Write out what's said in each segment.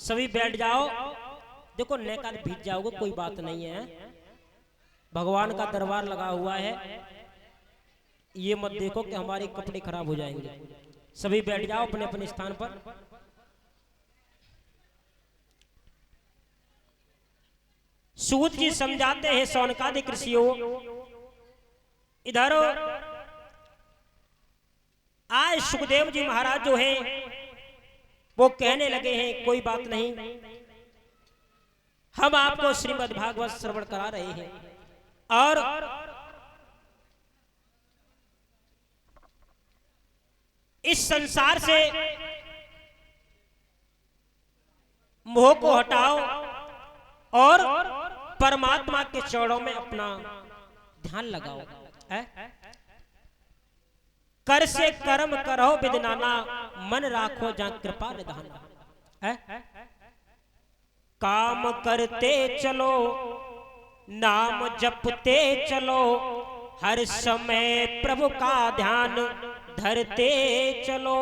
सभी बैठ जाओ। देखो नेकाल भीग जाओगे कोई बात नहीं है, भगवान का दरबार लगा हुआ है, ये मत देखो कि हमारे कपड़े खराब हो जाएंगे। सभी बैठ जाओ अपने अपने स्थान पर। सूत जी समझाते हैं शौनकादिक ऋषियों, इधर आज सुखदेव जी महाराज जो हैं वो कहने लगे हैं कोई बात नहीं, हम आपको श्रीमद् भागवत श्रवण करा रहे हैं और इस संसार से मोह को हटाओ और परमात्मा के चरणों में अपना ध्यान लगाओ। कर से कर्म करो विदनाना, मन राखो जहां कृपा निधाना। काम करते चलो नाम जपते चलो, हर समय प्रभु का ध्यान धरते चलो।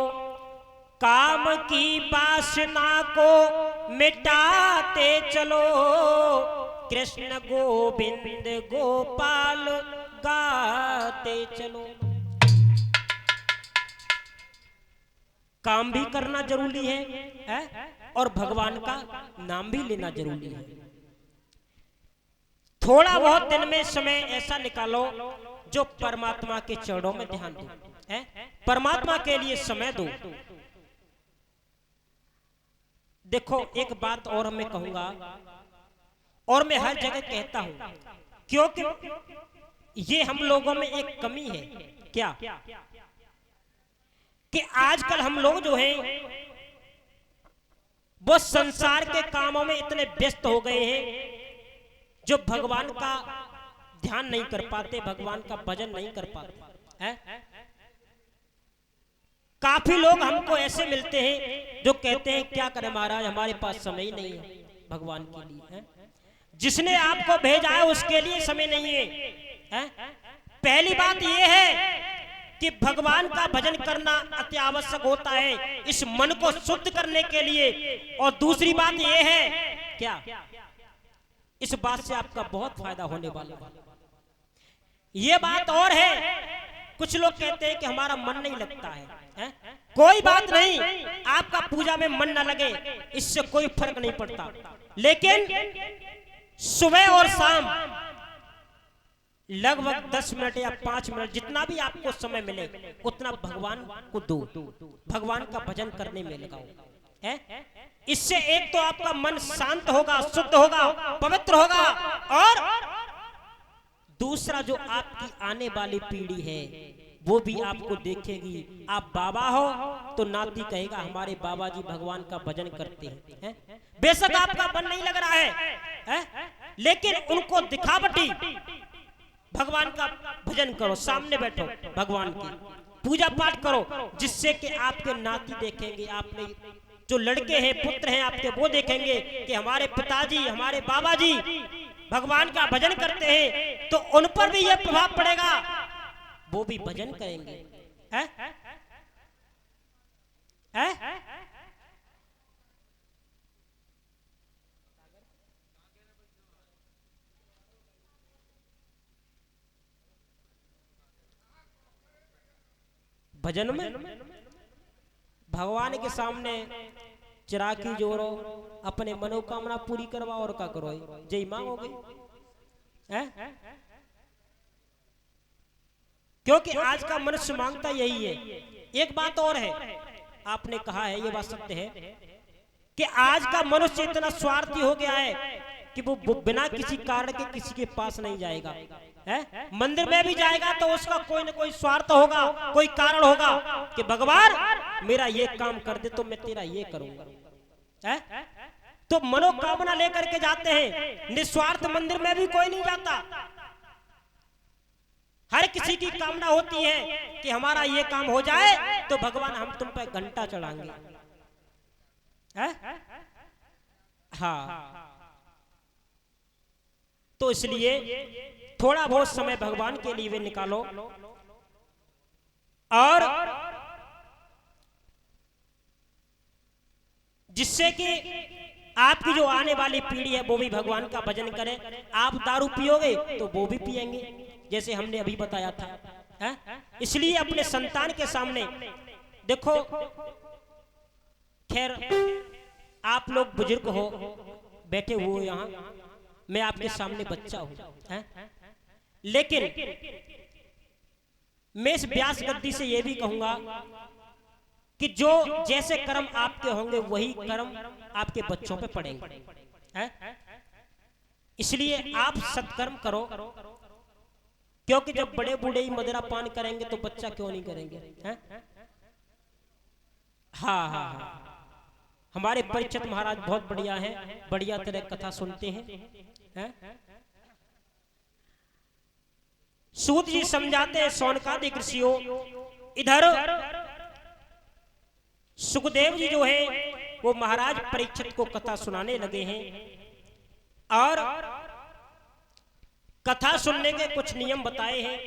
काम की वासना को मिटाते चलो, कृष्ण गोविंद गोपाल गाते चलो। काम भी करना जरूरी है और भगवान का नाम भी लेना जरूरी है। थोड़ा बहुत दिन में समय ऐसा निकालो जो परमात्मा के चरणों में ध्यान दो, परमात्मा के लिए समय दो। देखो एक बात और मैं कहूंगा और मैं हर जगह कहता हूं, क्योंकि ये हम लोगों में एक कमी है क्या कि आजकल हम लोग जो हैं वो संसार के कामों में इतने व्यस्त हो गए हैं जो भगवान का ध्यान नहीं कर पाते, भगवान का भजन नहीं कर पाते हैं। काफी लोग हमको ऐसे मिलते हैं जो कहते हैं क्या करें महाराज, हमारे पास समय ही नहीं है भगवान के लिए। जिसने आपको भेजा है उसके लिए समय नहीं है। पहली बात यह है कि भगवान का भजन करना अति आवश्यक होता है इस मन को शुद्ध करने के लिए। और दूसरी बात यह है क्या, इस बात से आपका बहुत फायदा होने वाला है। ये बात और है, कुछ लोग कहते हैं कि हमारा मन नहीं लगता है, कोई बात नहीं, आपका पूजा में मन न लगे इससे कोई फर्क नहीं पड़ता, लेकिन सुबह और शाम लगभग 10 मिनट या 5 मिनट जितना भी आपको समय मिले उतना भगवान को दो, भगवान का भजन करने में लगाओ। इससे एक तो आपका मन शांत होगा, शुद्ध होगा, पवित्र होगा, और दूसरा जो आपकी आने वाली पीढ़ी है वो भी आपको देखेगी। आप बाबा हो तो नाती कहेगा हमारे बाबा जी भगवान का भजन करते हैं। बेशक आपका मन नहीं लग रहा है, लेकिन उनको दिखावटी भगवान का भजन करो, सामने बैठो, भगवान की पूजा पाठ करो, जिससे कि आपके नाती देखेंगे, आपने जो लड़के हैं पुत्र हैं आपके वो देखेंगे कि हमारे पिताजी हमारे बाबा जी भगवान का भजन करते हैं, तो उन पर भी यह प्रभाव पड़ेगा, वो भी भजन करेंगे। भजन में भगवान के सामने चिराकी जोड़ो, अपने मनोकामना पूरी करवाओ, और क्या करो, जय मांग हो गई। क्योंकि आज का मनुष्य मांगता यही है। एक बात और है, आपने कहा है ये बात सत्य है कि आज का मनुष्य इतना स्वार्थी हो गया है कि वो बिना किसी कारण के किसी के पास नहीं जाएगा। मंदिर में भी जाएगा तो उसका कोई ना कोई स्वार्थ होगा, कोई कारण होगा कि भगवान मेरा ये काम कर दे तो मैं तेरा ये करूंगा। तो मनोकामना लेकर के जाते हैं, निस्वार्थ मंदिर में भी कोई नहीं जाता। हर किसी की कामना होती है कि हमारा ये काम हो जाए तो भगवान हम तुम पे घंटा चढ़ाएंगे। हाँ, तो इसलिए थोड़ा बहुत समय भगवान के लिए निकालो और जिससे कि आपकी जो आने वाली पीढ़ी है वो भी भगवान का भजन करे। आप दारू पियोगे तो वो भी पिएंगे, जैसे हमने अभी बताया था, है? इसलिए अपने संतान के सामने देखो, खैर आप लोग बुजुर्ग हो, बैठे हो यहाँ, मैं आपके सामने बच्चा हूं, लेकिन मैं इस व्यास गद्दी से यह भी कहूंगा कि जो जैसे कर्म आपके होंगे वही कर्म आपके बच्चों पे पड़ेंगे, है? इसलिए आप सत्कर्म करो, क्योंकि जब बड़े बूढ़े ही मदिरा पान करेंगे तो बच्चा क्यों नहीं करेंगे, है? हाँ हाँ हाँ, हमारे परीक्षित महाराज बहुत बढ़िया हैं, बढ़िया तरह कथा सुनते हैं। सूत जी समझाते हैं शौनकादिक ऋषियों, इधर सुखदेव जी जो है वो महाराज परीक्षित को कथा सुनाने लगे हैं, और कथा सुनने के कुछ नियम बताए हैं।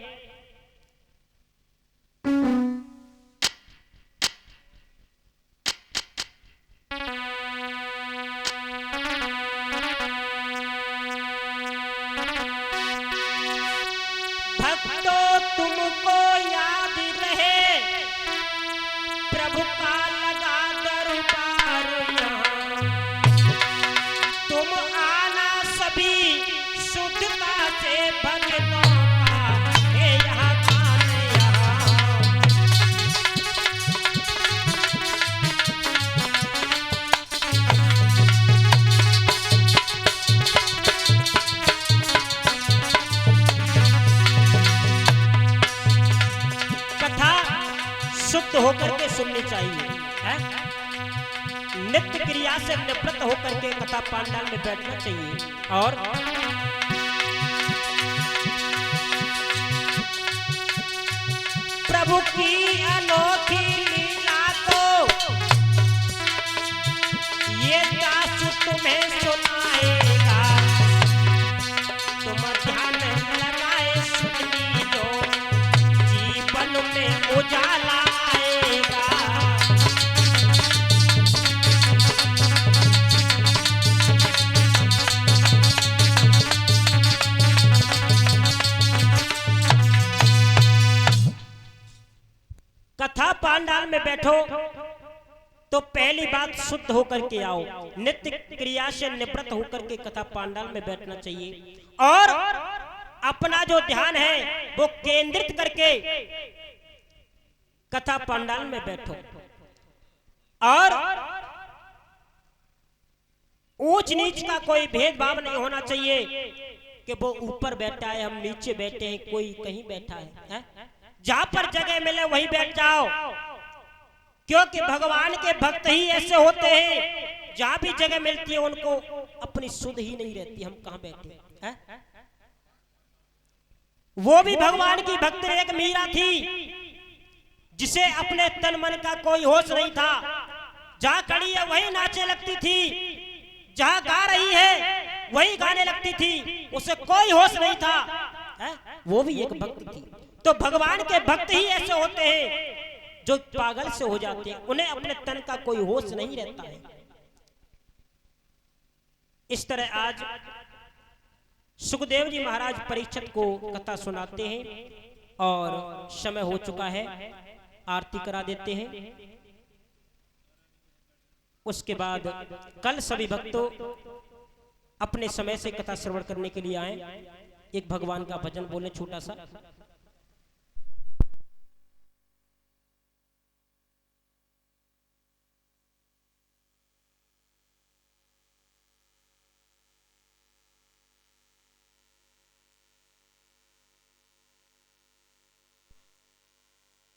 भक्तों तुमको याद रहे प्रभु का लगा दरबार यहाँ, तुम आना सभी शुद्धता से भक्तों का है यहाँ खान यहाँ। कथा शुद्ध होकर के सुननी चाहिए, है? नित्य क्रिया से निवृत्त होकर के कथा पांडाल में बैठना चाहिए। और प्रभु की अनोखी लीला को ये दास तुम्हें सुनाएगा, तुम ध्यान लगाए सुन लीजिए, जीवन में उजाला आएगा। कथा पांडाल में बैठो तो पहली बात शुद्ध होकर के आओ, नित्य क्रिया से निवृत्त होकर के कथा पांडाल में बैठना चाहिए, और अपना जो ध्यान है वो केंद्रित करके कथा पांडाल में बैठो। और ऊंच नीच का कोई भेदभाव नहीं होना चाहिए कि वो ऊपर बैठा है हम नीचे बैठे हैं, कोई कहीं बैठा है? जहां पर जगह मिले वहीं बैठ जाओ, क्योंकि भगवान के भक्त ही ऐसे होते हैं, जहां भी जगह मिलती है उनको अपनी सुध ही नहीं रहती हम कहां बैठे हैं? वो भी भगवान की भक्त एक मीरा थी, जिसे अपने तन मन का कोई होश नहीं था, जहां खड़ी है वही नाचे लगती थी, जहां गा रही है वही गाने लगती थी, उसे कोई होश नहीं था, है? वो भी एक भक्त थी। तो भगवान के भक्त ही ऐसे होते हैं जो पागल से हो जाते हैं, उन्हें अपने तन का कोई होश नहीं रहता है। इस तरह आज सुखदेव जी महाराज परीक्षित को कथा सुनाते हैं, और समय हो चुका है, आरती करा देते हैं। उसके बाद कल सभी भक्तों अपने समय से कथा श्रवण करने के लिए आए, एक भगवान का भजन बोले छोटा सा।